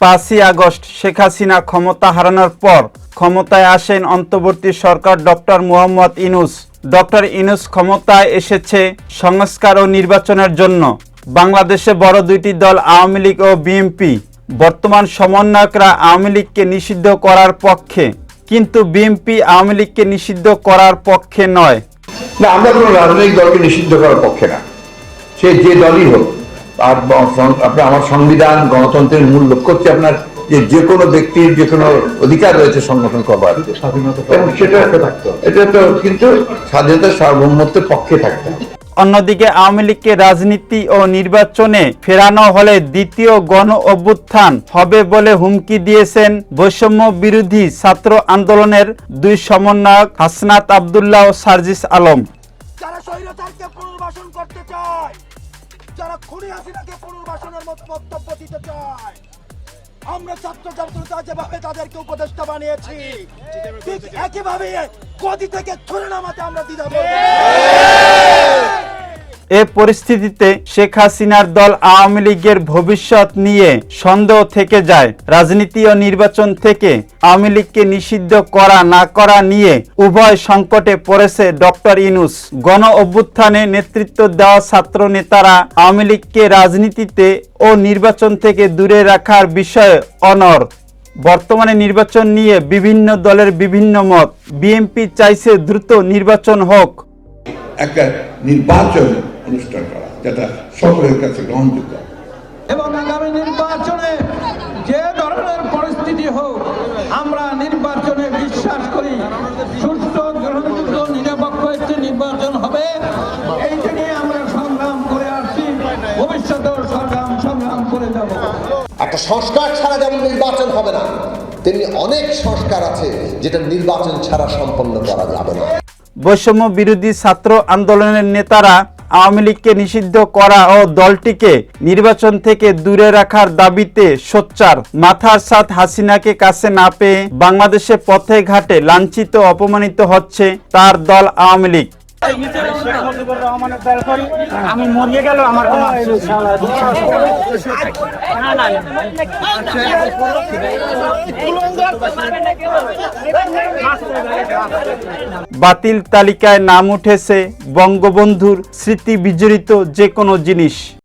5ই August Sheikh Hasina ক্ষমতা হারানোর পর ক্ষমতায় আসেন অন্তর্বর্তী সরকার ডক্টর মোহাম্মদ ইউনূস। ডক্টর ইউনূস ক্ষমতায় এসেছে সংস্কার ও নির্বাচনের জন্য। বাংলাদেশে বড় দুইটি দল আওয়ামী লীগ ও বিএনপি। বর্তমান সমন্বয়করা আওয়ামী লীগকে নিষিদ্ধ করার পক্ষে, কিন্তু বিএনপি আওয়ামী লীগকে নিষিদ্ধ করার পক্ষে নয়। না, আমরা কোনো রাজনৈতিক দলকে নিষিদ্ধ করার পক্ষে না, সে যে দলই হোক। আর আপনার আমার সংবিধান গণতন্ত্রের মূল লক্ষ্য হচ্ছে আপনার যে কোনো ব্যক্তির যে কোনো অধিকার রয়েছে সংগঠন করবার, এবং সেটা এটা তো কিন্তু স্বাধীনতা সার্বভৌমত্বের পক্ষে থাকতে হবে। অন্যদিকে আওয়ামী লীগকে রাজনীতি ও নির্বাচনে ফেরানো হলে দ্বিতীয় গণ অভ্যুত্থান হবে বলে হুমকি দিয়েছেন বৈষম্য বিরোধী ছাত্র আন্দোলনের দুই সমন্বয়ক হাসনাত আব্দুল্লাহ ও সার্জিস আলম। যারা স্বৈরাচারকে পুনর্বাসন করতে চায়, যারা খুনি হাসিনাকে পুনর্বাসনের মতো বক্তব্য দিতে চায়, আমরা ছাত্র জনতা যেভাবে তাদেরকে উপদেষ্টা বানিয়েছি, ঠিক একইভাবে গদি থেকে ছুড়ে নামাতে আমরা দ্বিধা করব না। এ পরিস্থিতিতে শেখ হাসিনার দল আওয়ামী লীগের ভবিষ্যৎ নিয়ে সন্দেহ থেকে যায়। রাজনীতি ও নির্বাচন থেকে আওয়ামী লীগকে নিষিদ্ধ করা না করা নিয়ে উভয় সংকটে পড়েছে ডক্টর ইউনূস। গণ অভ্যুত্থানে নেতৃত্ব দেওয়া ছাত্র নেতারা আওয়ামী লীগকে রাজনীতিতে ও নির্বাচন থেকে দূরে রাখার বিষয়ে অনড়। বর্তমানে নির্বাচন নিয়ে বিভিন্ন দলের বিভিন্ন মত। বিএনপি চাইছে দ্রুত নির্বাচন হোক, একটা নির্বাচন অনুষ্ঠান করা যেটা সকলের কাছে গ্রহণযোগ্য, এবং আগামী নির্বাচনে যে ধরনের পরিস্থিতি হোক আমরা নির্বাচনে বিশ্বাস করি সুষ্ঠু গ্রহণযোগ্য নিরপেক্ষ একটি নির্বাচন হবে। এইটা নিয়ে আমরা সংগ্রাম করে আসছি, ভবিষ্যতেও সংগ্রাম করে যাব। একটা সংস্কার ছাড়া যেমন নির্বাচন হবে না, তেমনি অনেক সংস্কার আছে যেটা নির্বাচন ছাড়া সম্পন্ন করা যাবে না। বৈষম্য বিরোধী ছাত্র আন্দোলনের নেতারা আওয়ামী লীগকে নিষিদ্ধ করা ও দলটিকে নির্বাচন থেকে দূরে রাখার দাবিতে সোচ্চার। মাথার ছাদ হাসিনাকে কাছে না পেয়ে বাংলাদেশে পথে ঘাটে লাঞ্ছিত অপমানিত হচ্ছে তার দল আওয়ামী লীগ। আমি মরিয়ে গেল আমার বাতিল তালিকায় নাম উঠেছে বঙ্গবন্ধুর স্মৃতি বিজড়িত যে কোনো জিনিস।